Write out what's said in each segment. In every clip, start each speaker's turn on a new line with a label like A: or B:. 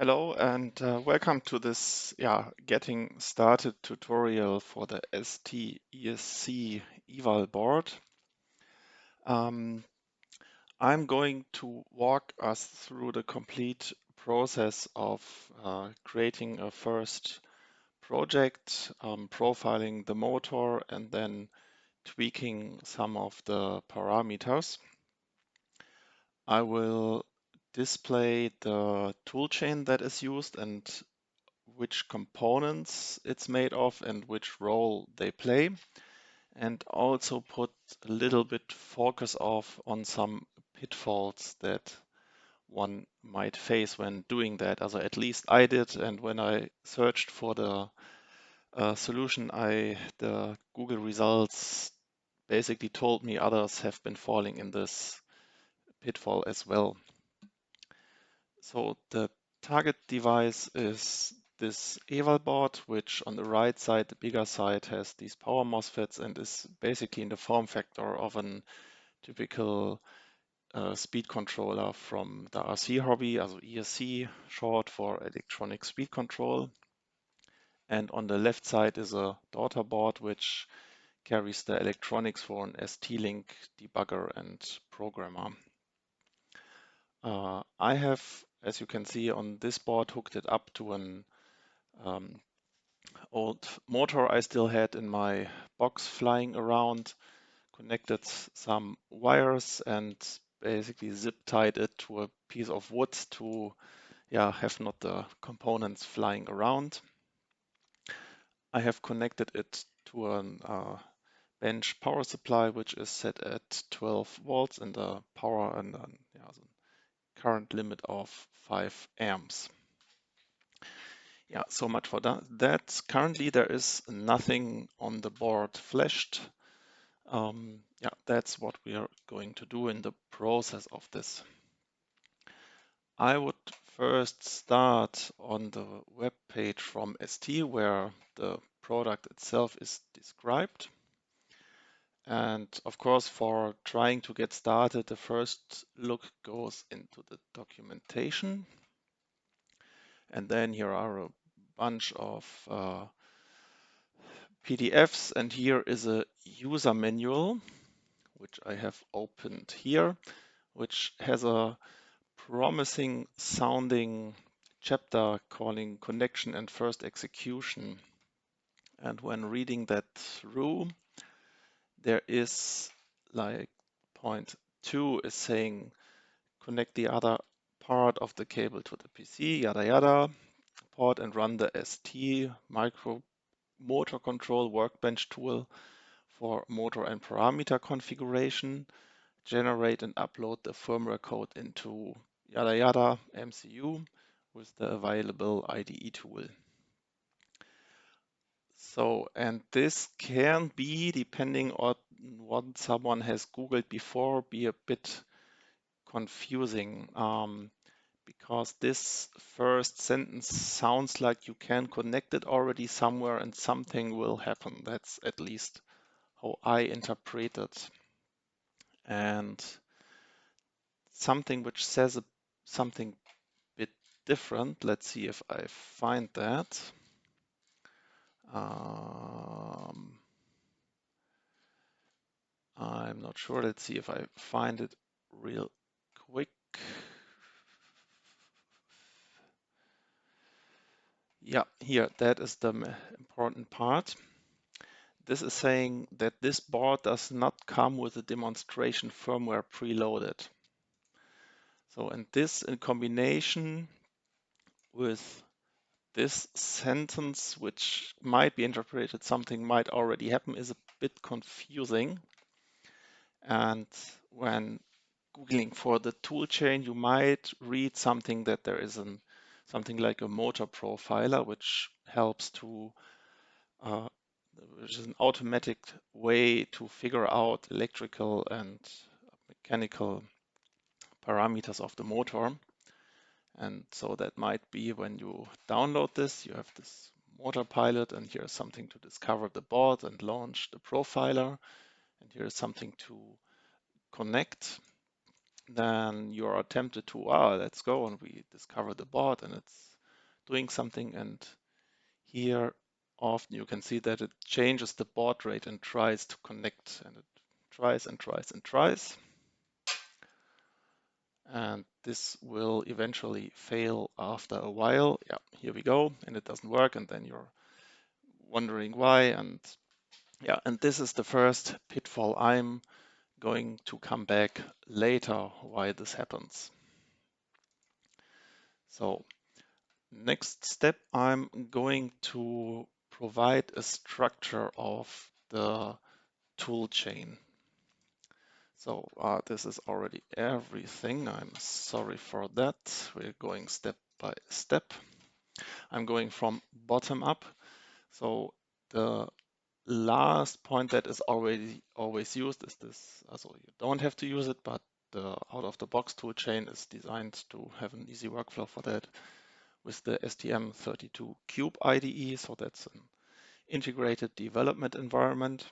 A: Hello and welcome to this getting started tutorial for the ST-ESC eval board. Um, I'm going to walk us through the complete process of creating a first project, profiling the motor, and then tweaking some of the parameters. I will display the toolchain that is used and which components it's made of and which role they play, and also put a little bit focus off on some pitfalls that one might face when doing that. Also, at least I did, and when I searched for the solution, the Google results basically told me others have been falling in this pitfall as well. So the target device is this eval board, which on the right side, the bigger side, has these power MOSFETs and is basically in the form factor of a typical speed controller from the RC hobby, also ESC, short for electronic speed control. And on the left side is a daughter board, which carries the electronics for an ST-Link debugger and programmer. I have, as you can see on this board, hooked it up to an old motor I still had in my box flying around, connected some wires and basically zip tied it to a piece of wood to have not the components flying around. I have connected it to a bench power supply, which is set at 12 volts and a power and a current limit of 5 amps. Yeah, so much for that. Currently there is nothing on the board flashed. That's what we are going to do in the process of this. I would first start on the web page from ST where the product itself is described. And of course, for trying to get started, the first look goes into the documentation. And then here are a bunch of PDFs, and here is a user manual, which I have opened here, which has a promising sounding chapter calling connection and first execution. And when reading that through, there is like point 2 is saying connect the other part of the cable to the PC, yada yada, port and run the ST Motor Control Workbench tool for motor and parameter configuration, generate and upload the firmware code into yada yada MCU with the available IDE tool. So, and this can be, depending on what someone has Googled before, be a bit confusing because this first sentence sounds like you can connect it already somewhere and something will happen. That's at least how I interpret it. And something which says something bit different. Let's see if I find that. I'm not sure. Let's see if I find it real quick. Yeah, here, that is the important part. This is saying that this board does not come with a demonstration firmware preloaded. So, and this in combination with this sentence, which might be interpreted something might already happen, is a bit confusing. And when Googling for the toolchain, you might read something that there is something like a motor profiler, which helps to, which is an automatic way to figure out electrical and mechanical parameters of the motor. And so that might be when you download this, you have this motor pilot, and here's something to discover the board and launch the profiler. And here's something to connect. Then you're tempted to, let's go, and we discover the board, and it's doing something, and here often you can see that it changes the baud rate and tries to connect, and it tries and tries and tries. And this will eventually fail after a while. Yeah, here we go, and it doesn't work, and then you're wondering why. And yeah, and this is the first pitfall. I'm going to come back later why this happens. So next step, I'm going to provide a structure of the tool chain. So this is already everything. I'm sorry for that. We're going step by step. I'm going from bottom up. So the last point that is already always used is this. Also, you don't have to use it, but the out-of-the-box tool chain is designed to have an easy workflow for that with the STM32 CubeIDE. So that's an integrated development environment.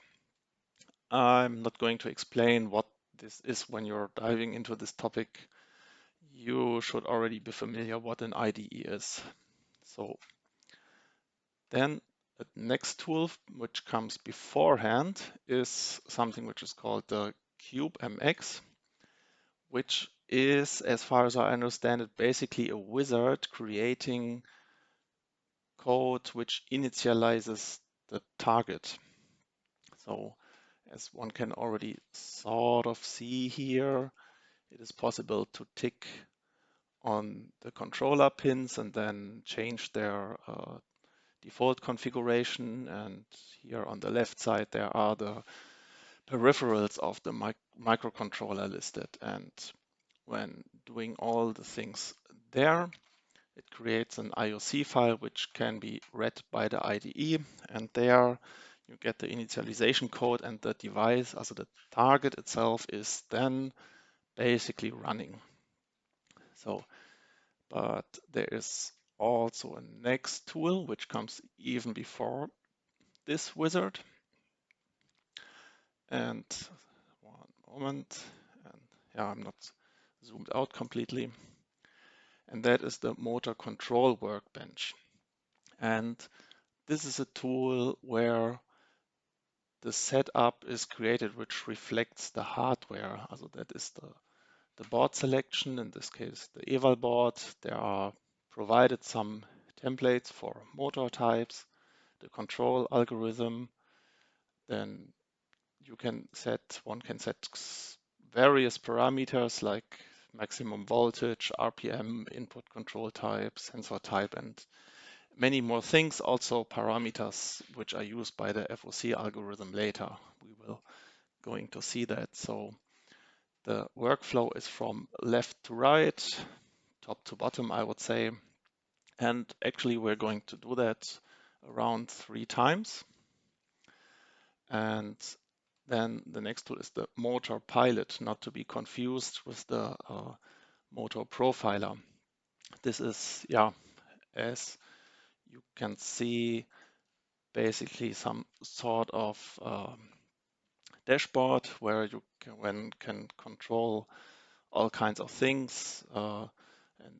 A: I'm not going to explain what this is when you're diving into this topic. You should already be familiar what an IDE is. So then the next tool which comes beforehand is something which is called the CubeMX, which is, as far as I understand it, basically a wizard creating code which initializes the target. So as one can already sort of see here, it is possible to tick on the controller pins and then change their default configuration. And here on the left side, there are the peripherals of the microcontroller listed. And when doing all the things there, it creates an IOC file which can be read by the IDE. And there you get the initialization code, and the device, also the target itself, is then basically running. So, but there is also a next tool which comes even before this wizard. And one moment, and yeah, I'm not zoomed out completely. And that is the Motor Control Workbench. And this is a tool where the setup is created which reflects the hardware. Also that is the board selection, in this case the eval board. There are provided some templates for motor types, the control algorithm. Then one can set various parameters like maximum voltage, RPM, input control type, sensor type, and many more things. Also parameters which are used by the FOC algorithm later. We will going to see that. So the workflow is from left to right, top to bottom, I would say. And actually we're going to do that around 3 times. And then the next tool is the motor pilot, not to be confused with the motor profiler. This is, yeah, as you can see, basically some sort of dashboard where you can control all kinds of things, and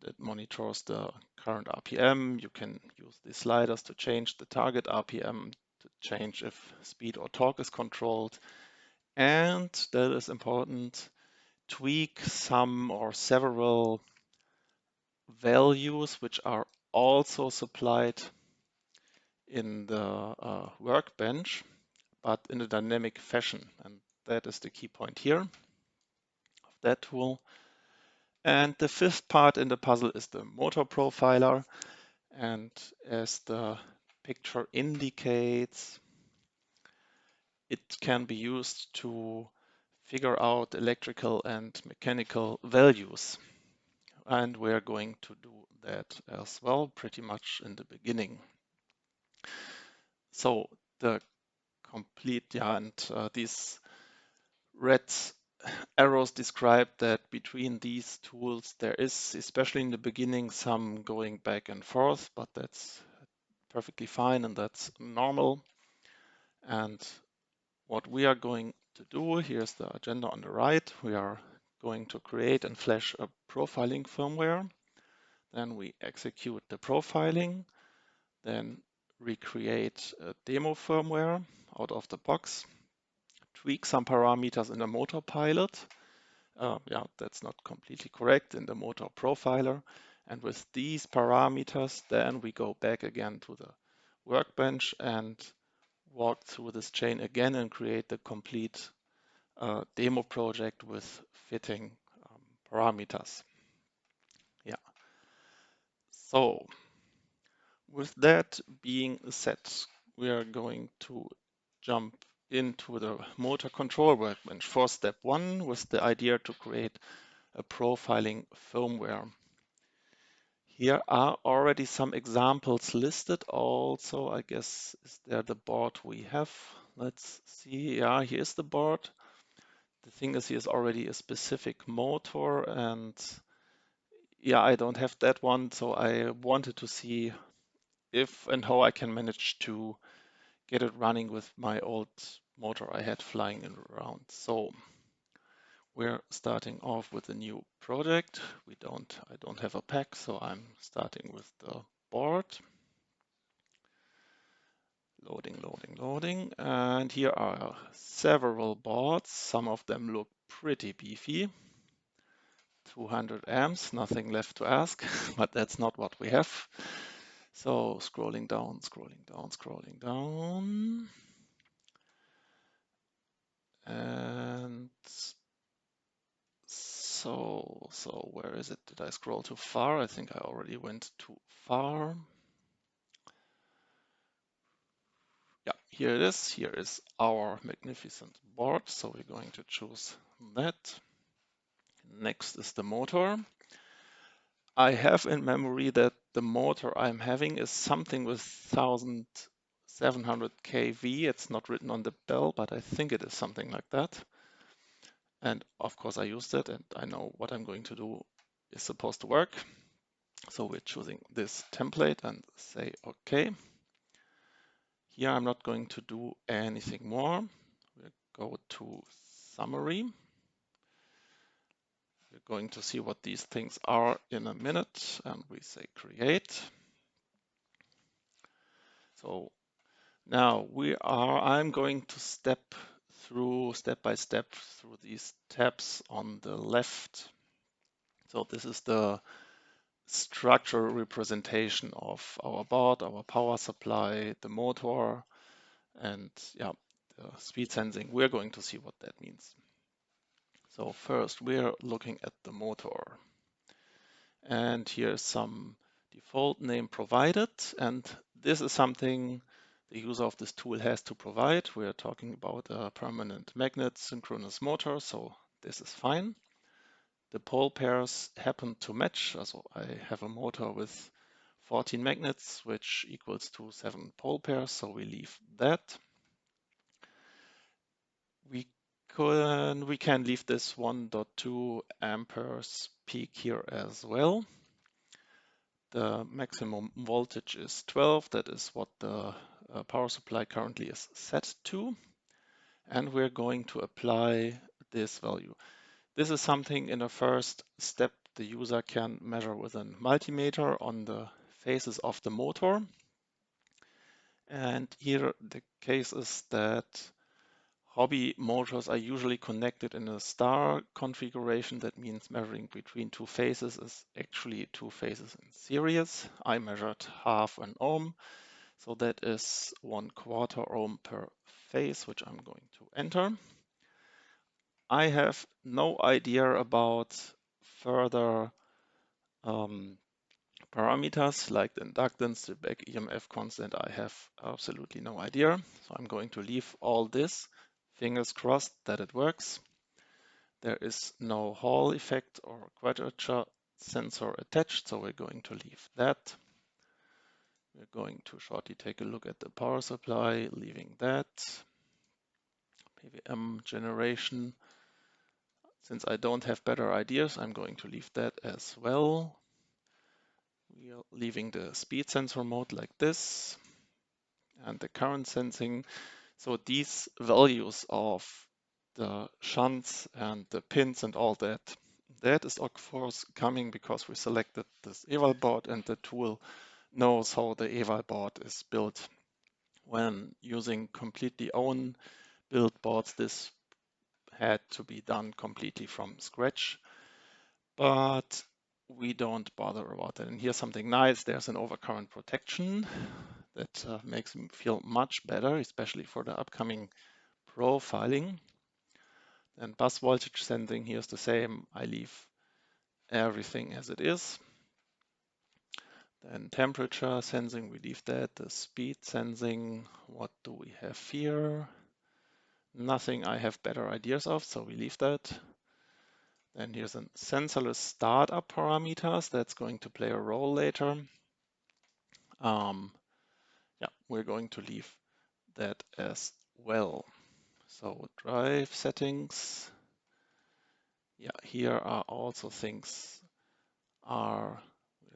A: it monitors the current RPM. You can use the sliders to change the target RPM, to change if speed or torque is controlled. And that is important, tweak some or several values which are also supplied in the workbench, but in a dynamic fashion. And that is the key point here of that tool. And the fifth part in the puzzle is the motor profiler. And as the picture indicates, it can be used to figure out electrical and mechanical values. And we're going to do that as well, pretty much in the beginning. So the complete, yeah, and these red arrows describe that between these tools there is, especially in the beginning, some going back and forth, but that's perfectly fine and that's normal. And what we are going to do, here's the agenda on the right, we are going to create and flash a profiling firmware. Then we execute the profiling, then recreate a demo firmware out of the box, tweak some parameters in the motor pilot. Yeah, that's not completely correct in the motor profiler. And with these parameters, then we go back again to the workbench and walk through this chain again and create the complete demo project with fitting parameters. Yeah. So with that being set, we are going to jump into the motor control workbench for step 1 with the idea to create a profiling firmware. Here are already some examples listed also, I guess. Is there the board we have? Let's see. Yeah, here's the board. The thing is, here's already a specific motor, and yeah, I don't have that one, so I wanted to see if and how I can manage to get it running with my old motor I had flying around. So we're starting off with a new project. I don't have a pack, so I'm starting with the board. Loading, loading, loading. And here are several boards. Some of them look pretty beefy. 200 amps, nothing left to ask, but that's not what we have. So scrolling down, scrolling down, scrolling down. And so where is it? Did I scroll too far? I think I already went too far. Yeah, here it is. Here is our magnificent board. So we're going to choose that. Next is the motor. I have in memory that the motor I'm having is something with 1700 kV. It's not written on the bell, but I think it is something like that. And of course I used it and I know what I'm going to do is supposed to work. So we're choosing this template and say OK. Here I'm not going to do anything more. We'll go to summary. We're going to see what these things are in a minute, and we say create. So now I'm going to step by step through these tabs on the left. So this is the structural representation of our board, our power supply, the motor, and yeah, the speed sensing. We're going to see what that means. So first we're looking at the motor. And here's some default name provided. And this is something the user of this tool has to provide. We're talking about a permanent magnet synchronous motor, so this is fine. The pole pairs happen to match. So I have a motor with 14 magnets, which equals to 7 pole pairs, so we leave that. We can leave this 1.2 amperes peak here as well. The maximum voltage is 12. That is what the power supply currently is set to. And we're going to apply this value. This is something in the first step the user can measure with a multimeter on the faces of the motor. And here the case is that hobby motors are usually connected in a star configuration. That means measuring between two phases is actually two phases in series. I measured half an ohm, so that is 1/4 ohm per phase, which I'm going to enter. I have no idea about further parameters like the inductance, the back EMF constant. I have absolutely no idea. So I'm going to leave all this. Fingers crossed that it works. There is no Hall effect or quadrature sensor attached, so we're going to leave that. We're going to shortly take a look at the power supply, leaving that. PWM generation. Since I don't have better ideas, I'm going to leave that as well. We are leaving the speed sensor mode like this and the current sensing. So these values of the shunts and the pins and all that, That is of course coming because we selected this eval board and the tool knows how the eval board is built. When using completely own build boards, this had to be done completely from scratch, but we don't bother about that. And here's something nice. There's an overcurrent protection that makes me feel much better, especially for the upcoming profiling. And bus voltage sensing, here's the same. I leave everything as it is. Then temperature sensing, we leave that. The speed sensing, what do we have here? Nothing I have better ideas of, so we leave that. Then here's a sensorless startup parameters. That's going to play a role later. Yeah, we're going to leave that as well. So drive settings. Yeah, here are also things we're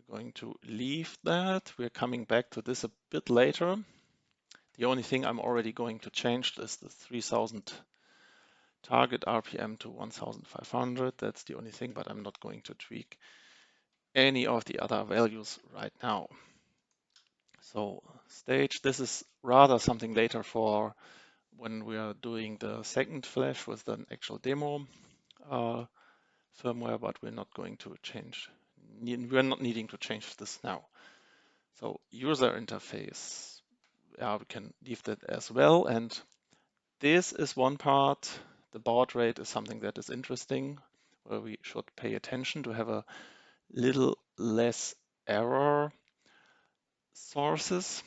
A: going to leave that. We're coming back to this a bit later. The only thing I'm already going to change is the 3000 target RPM to 1500. That's the only thing, but I'm not going to tweak any of the other values right now. So stage, this is rather something later for when we are doing the second flash with an actual demo firmware, but we're not going to change. We're not needing to change this now. So user interface, yeah, we can leave that as well. And this is one part. The baud rate is something that is interesting, where we should pay attention to have a little less error sources.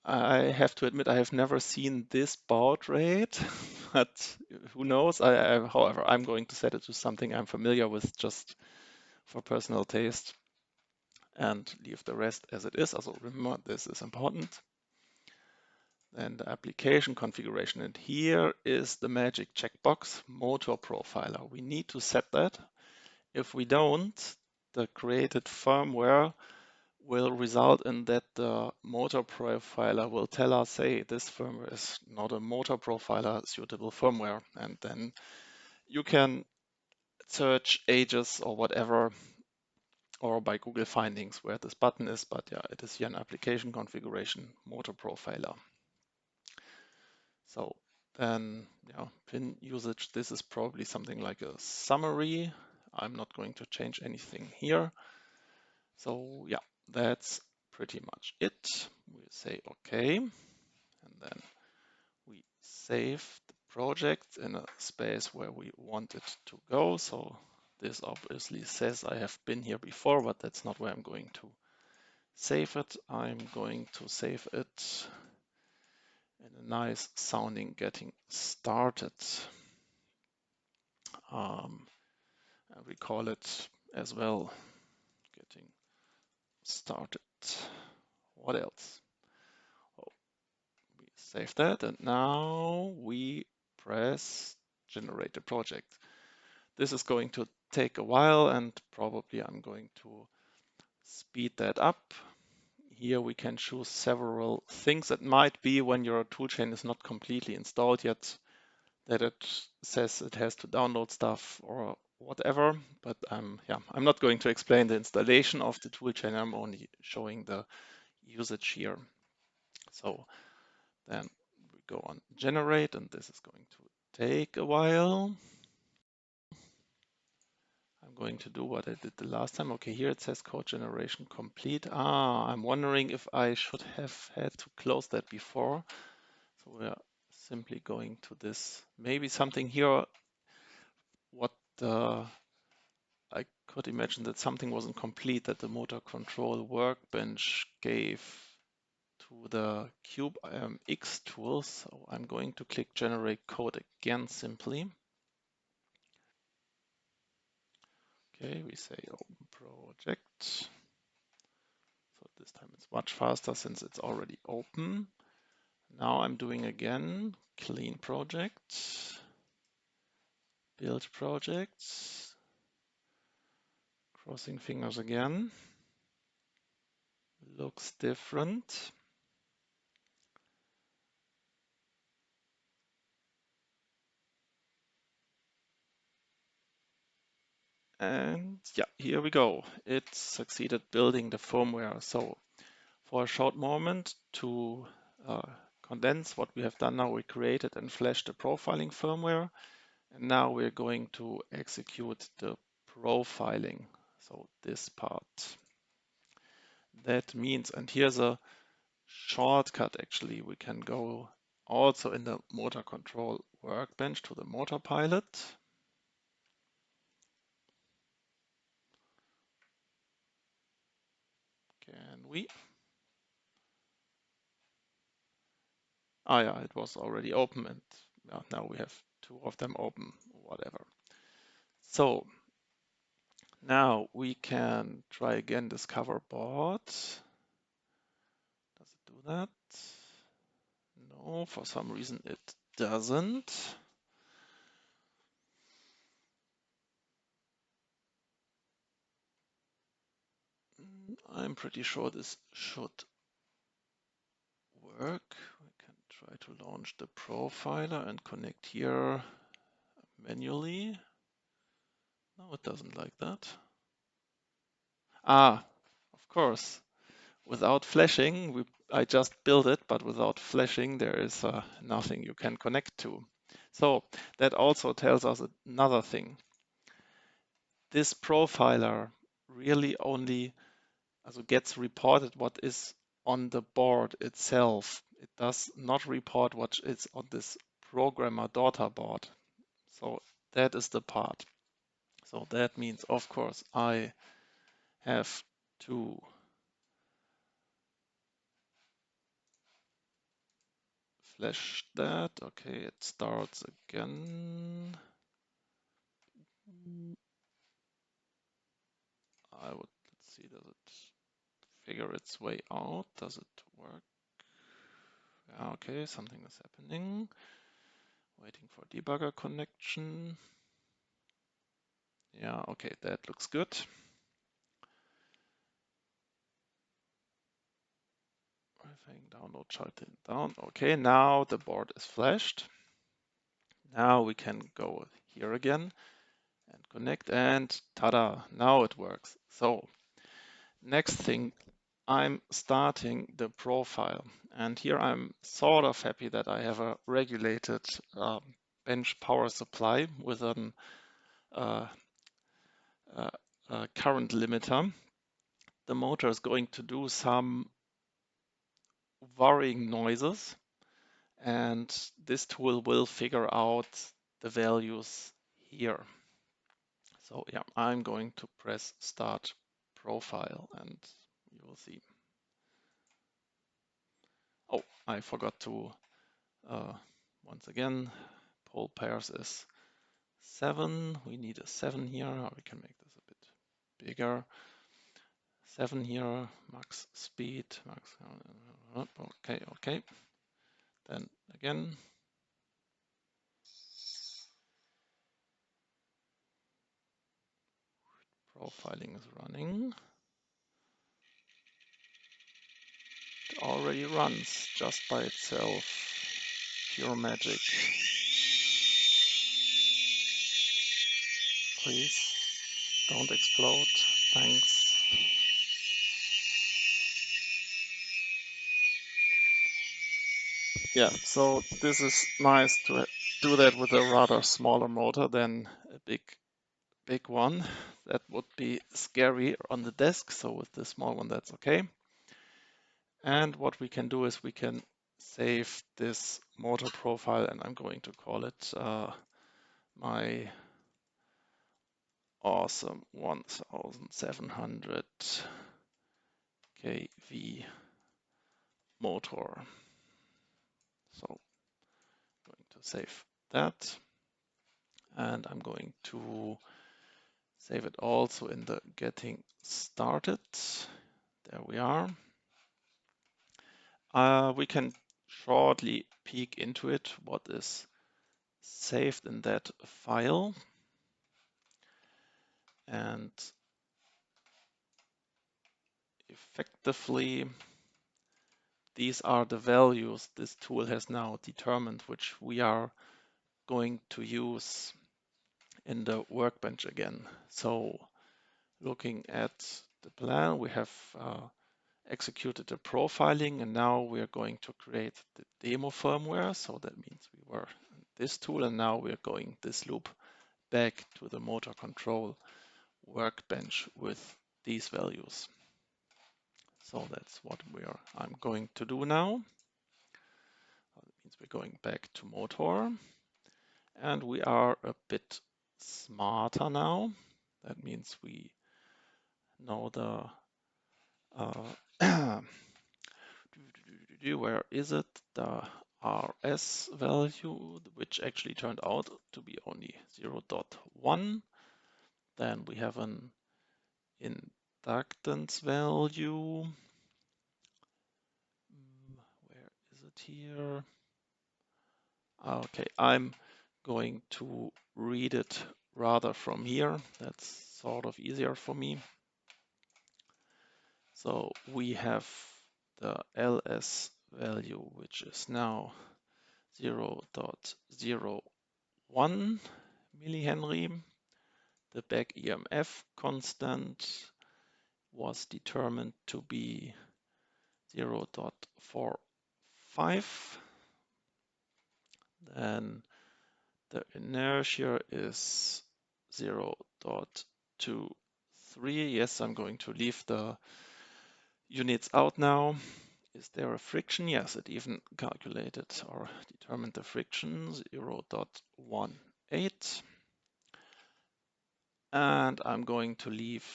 A: I have to admit, I have never seen this baud rate, but who knows? However, I'm going to set it to something I'm familiar with just for personal taste and leave the rest as it is. Also, remember, this is important. Then the application configuration. And here is the magic checkbox, motor profiler. We need to set that. If we don't, the created firmware will result in that the motor profiler will tell us, hey, this firmware is not a motor profiler suitable firmware. And then you can search ages or whatever, or by Google findings where this button is, but yeah, it is here an application configuration motor profiler. So then, yeah, pin usage, this is probably something like a summary. I'm not going to change anything here. So yeah, that's pretty much it. We say OK, and then we save the project in a space where we want it to go. So this obviously says I have been here before, but that's not where I'm going to save it. I'm going to save it in a nice sounding getting started. And we call it as well getting started. What else? Oh, we save that, and now we press generate a project. This is going to take a while, and probably I'm going to speed that up. Here we can choose several things. It might be when your toolchain is not completely installed yet that it says it has to download stuff or whatever, but yeah, I'm not going to explain the installation of the toolchain. I'm only showing the usage here. So then we go on generate, and this is going to take a while. I'm going to do what I did the last time. Okay, here it says code generation complete. I'm wondering if I should have had to close that before. So we're simply going to this. Maybe something here, what I could imagine that something wasn't complete that the Motor Control Workbench gave to the CubeMX tool. So I'm going to click Generate Code again simply. Okay, we say Open Project. So this time it's much faster since it's already open. Now I'm doing again Clean Project, Build Project, crossing fingers again. Looks different. And yeah, here we go. It succeeded building the firmware. So for a short moment to condense what we have done now, we created and flashed the profiling firmware. And now we're going to execute the profiling. So this part. That means, and here's a shortcut actually, we can go also in the Motor Control Workbench to the Motor Pilot. Can we? Ah, yeah, it was already open, and now we have two of them open, whatever. So now we can try again discover board. Does it do that? No, for some reason it doesn't. I'm pretty sure this should work. We can try to launch the profiler and connect here manually. No, it doesn't like that. Ah, of course. Without flashing, I just built it, but without flashing, there is nothing you can connect to. So that also tells us another thing. This profiler really only gets reported what is on the board itself. It does not report what is on this programmer daughter board. So that is the part. So that means, of course, I have to flash that. Okay, it starts again. Let's see, does it figure its way out? Does it work? Yeah, okay, something is happening. Waiting for debugger connection. Yeah, okay, that looks good. Download shutting down. Okay, now the board is flashed. Now we can go here again and connect, and tada, now it works. So next thing, I'm starting the profile, and here I'm sort of happy that I have a regulated bench power supply with an current limiter. The motor is going to do some varying noises, and this tool will figure out the values here. So yeah, I'm going to press start profile, and you will see. Oh, I forgot to once again, pole pairs is 7. We need a 7 here. We can make this a bit bigger. 7 here, max speed, max. Okay, okay. Then again. Profiling is running. It already runs just by itself. Pure magic. Please don't explode. Thanks. Yeah, so this is nice to do that with a rather smaller motor than a big one. That would be scary on the desk. So with the small one, that's okay. And what we can do is we can save this motor profile, and I'm going to call it my awesome 1700 kV motor. So I'm going to save that, and I'm going to save it also in the getting started. There we are. We can shortly peek into it, what is saved in that file. And effectively, these are the values this tool has now determined, which we are going to use in the workbench again. So looking at the plan, we have executed the profiling, and now we are going to create the demo firmware. So that means we were in this tool, and now we are going this loop back to the motor control workbench with these values. So that's what I'm going to do now. That means we're going back to motor, and we are a bit smarter now. That means we know the where is it? The RS value, which actually turned out to be only 0.1. Then we have an inductance value. Where is it here? Okay, I'm going to read it rather from here. That's sort of easier for me. So we have the LS value, which is now 0.01 millihenry. The back EMF constant was determined to be 0.45. Then the inertia is 0.23. Yes, I'm going to leave the units out now. Is there a friction? Yes, it even calculated or determined the friction, 0.18. And I'm going to leave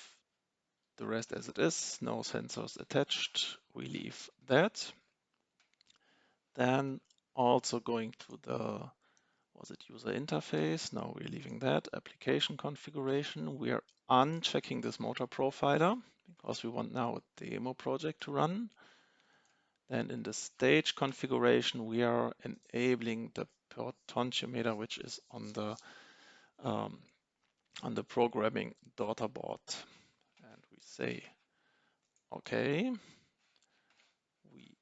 A: the rest as it is, no sensors attached. We leave that. Then also going to the, was it user interface? No, we're leaving that. Application configuration. We are unchecking this motor profiler because we want now a demo project to run. Then in the stage configuration, we are enabling the potentiometer, which is on the programming daughter board. And we say, okay, we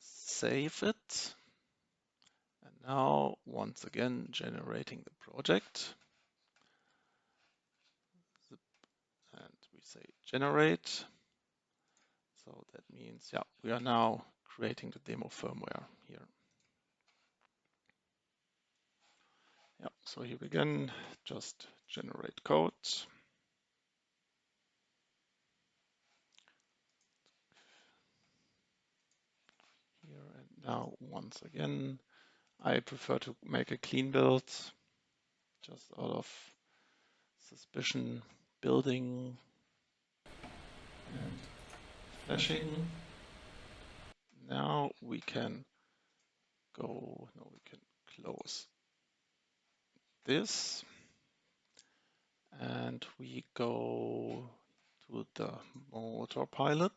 A: save it. And now, once again, generating the project. And we say generate. So that means, yeah, we are now creating the demo firmware here. Yeah, so here we again, just generate code. Here and now, once again, I prefer to make a clean build, just out of suspicion, building and flashing. Now we can go, no, we can close this, and we go to the motor pilot.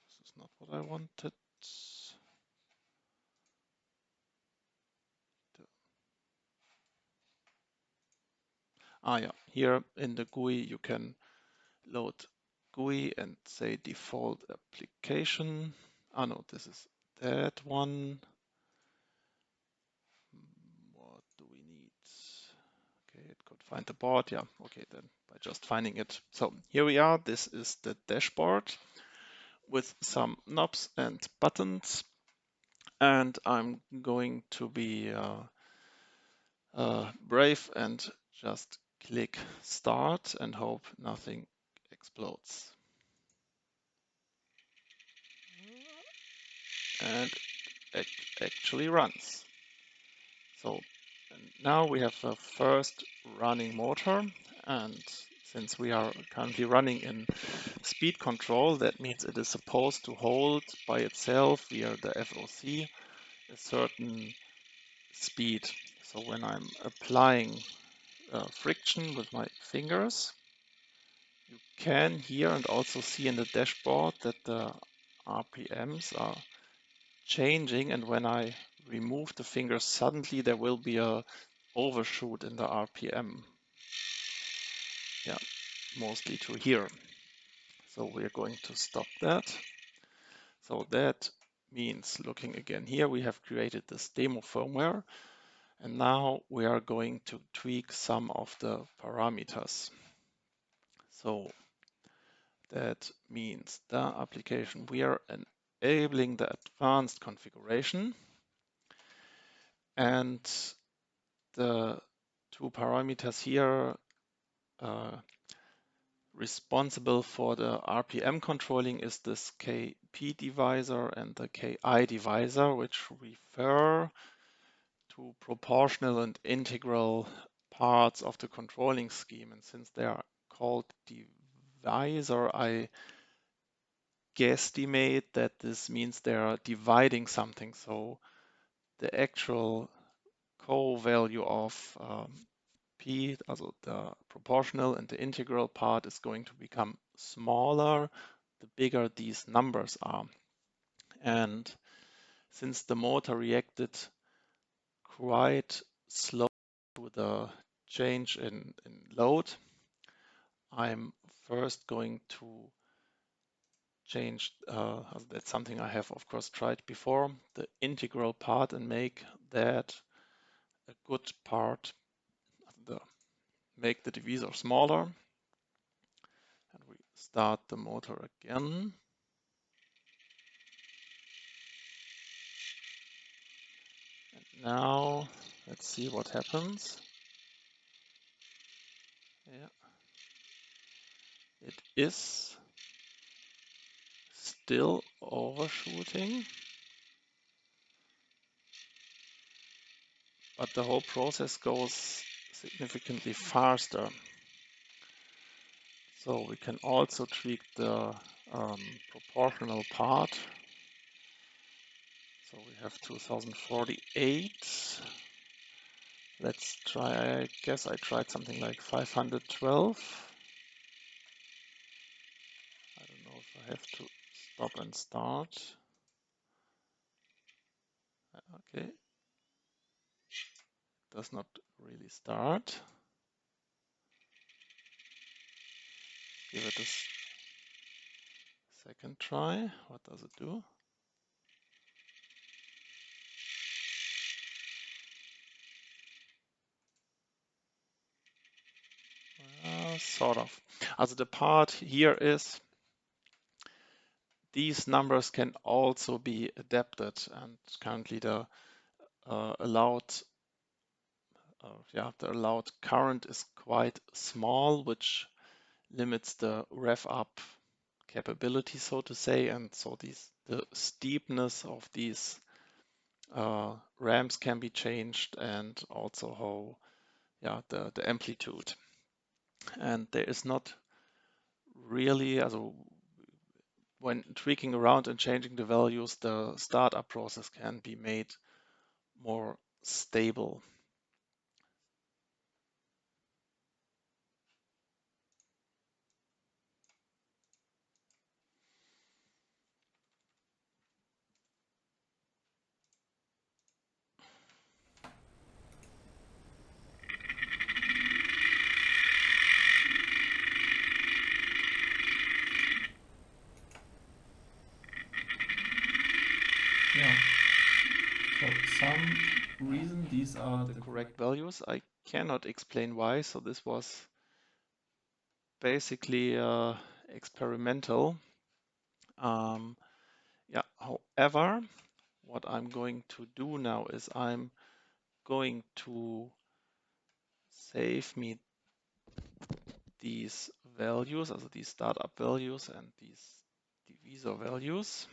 A: This is not what I wanted. Yeah, here in the GUI you can load GUI and say default application. No, this is that one. What do we need? Okay, it could find the board. Yeah, okay, then by just finding it. So here we are. This is the dashboard with some knobs and buttons. And I'm going to be brave and just click start and hope nothing explodes. And it actually runs. So now we have a first running motor, and since we are currently running in speed control, that means it is supposed to hold by itself via the FOC a certain speed. So when I'm applying friction with my fingers, you can hear and also see in the dashboard that the RPMs are changing, and when I remove the fingers, suddenly there will be a overshoot in the RPM. Yeah, mostly to here. So we're going to stop that. So that means, looking again here, we have created this demo firmware, and now we are going to tweak some of the parameters. So that means the application, we are enabling the advanced configuration, and the two parameters here responsible for the RPM controlling is this KP divisor and the KI divisor, which refer to proportional and integral parts of the controlling scheme. And since they are called divisor, I guesstimate that this means they are dividing something. So the actual co-value of P, also the proportional and the integral part, is going to become smaller the bigger these numbers are. And since the motor reacted quite slow to the change in load, I'm first going to change, that's something I have of course tried before, the integral part, and make that a good part, make the divisor smaller. And we start the motor again. And now let's see what happens. Yeah, it is still overshooting, but the whole process goes significantly faster. So we can also tweak the proportional part. So we have 2048. Let's try, I guess I tried something like 512. I don't know if I have to stop and start. Okay, does not really start. Give it a second try. What does it do? Sort of. Also the part here is these numbers can also be adapted, and currently the the allowed current is quite small, which limits the rev up capability, so to say, and so the steepness of these ramps can be changed, and also how the amplitude. And there is not really, when tweaking around and changing the values, the startup process can be made more stable.
B: Yeah, for some reason these are
A: The correct values. I cannot explain why, so this was basically experimental. However, what I'm going to do now is I'm going to save me these values, also these startup values and these divisor values.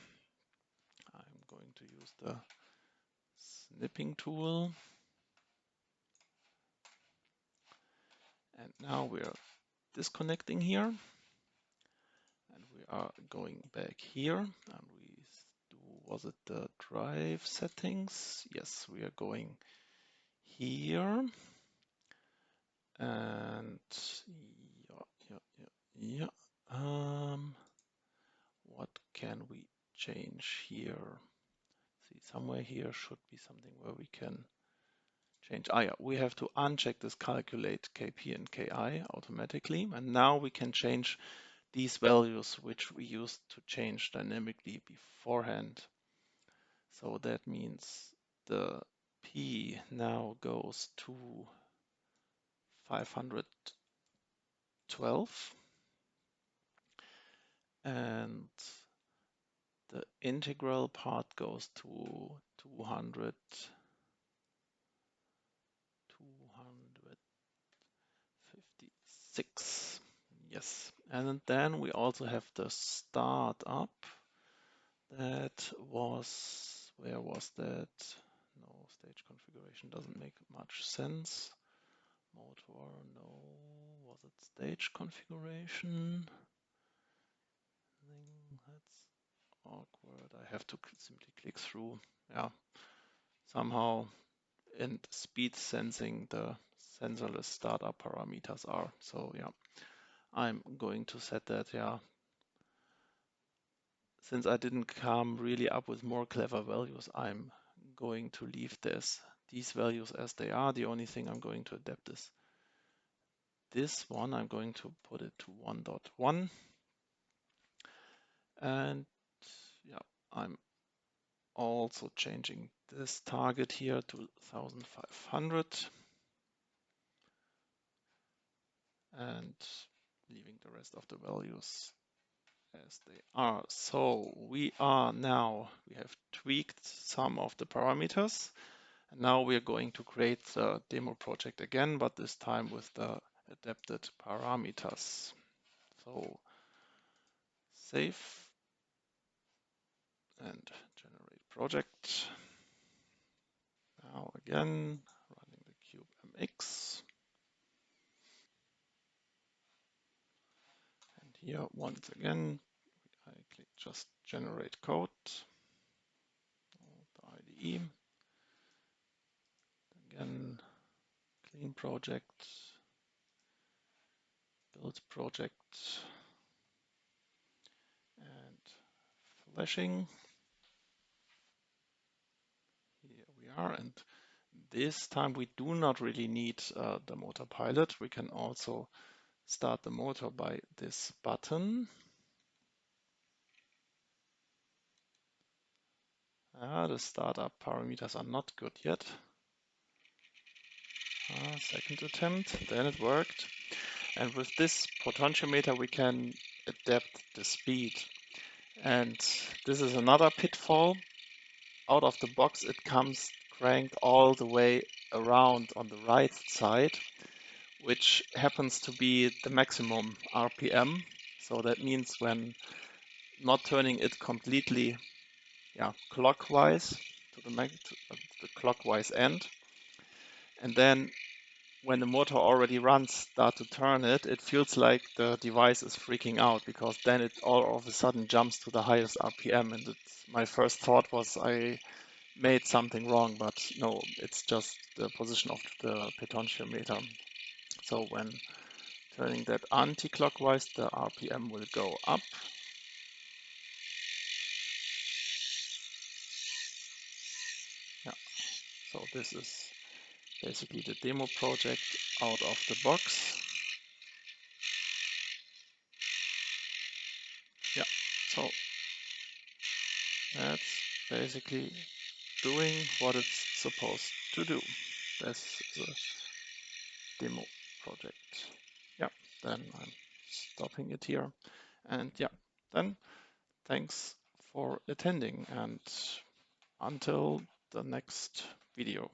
A: I'm going to use the snipping tool. And now we're disconnecting here. And we are going back here. And we do, was it the drive settings? Yes, we are going here. And what can we change here? See, somewhere here should be something where we can change. We have to uncheck this calculate KP and KI automatically. And now we can change these values, which we used to change dynamically beforehand. So that means the P now goes to 512 and the integral part goes to 256. Yes, and then we also have the startup. That was, where was that? No, stage configuration doesn't make much sense. Motor, no, was it stage configuration? That's awkward. I have to simply click through. Yeah, somehow in speed sensing the sensorless startup parameters are. So yeah, I'm going to set that, yeah. Since I didn't come really up with more clever values, I'm going to leave these values as they are. The only thing I'm going to adapt is this one. I'm going to put it to 1.1. And yeah, I'm also changing this target here to 1500 and leaving the rest of the values as they are. So we have tweaked some of the parameters. And now we are going to create the demo project again, but this time with the adapted parameters. So save and generate project. Now again, running the CubeMX. And here, once again, I click just generate code, the IDE. Again, clean project, build project, and flashing. Here we are, and this time we do not really need the motor pilot. We can also start the motor by this button. The startup parameters are not good yet. Second attempt, then it worked. And with this potentiometer we can adapt the speed. And this is another pitfall. Out of the box it comes cranked all the way around on the right side, which happens to be the maximum RPM. So that means when not turning it completely clockwise to the clockwise end, and then when the motor already runs, start to turn it, it feels like the device is freaking out, because then it all of a sudden jumps to the highest RPM, and my first thought was I made something wrong, but no, it's just the position of the potentiometer. So when turning that anti-clockwise, the RPM will go up. Yeah, so this is basically the demo project out of the box. Yeah, so that's basically doing what it's supposed to do. This is a demo project. Yeah, then I'm stopping it here. And yeah, then thanks for attending, and until the next video.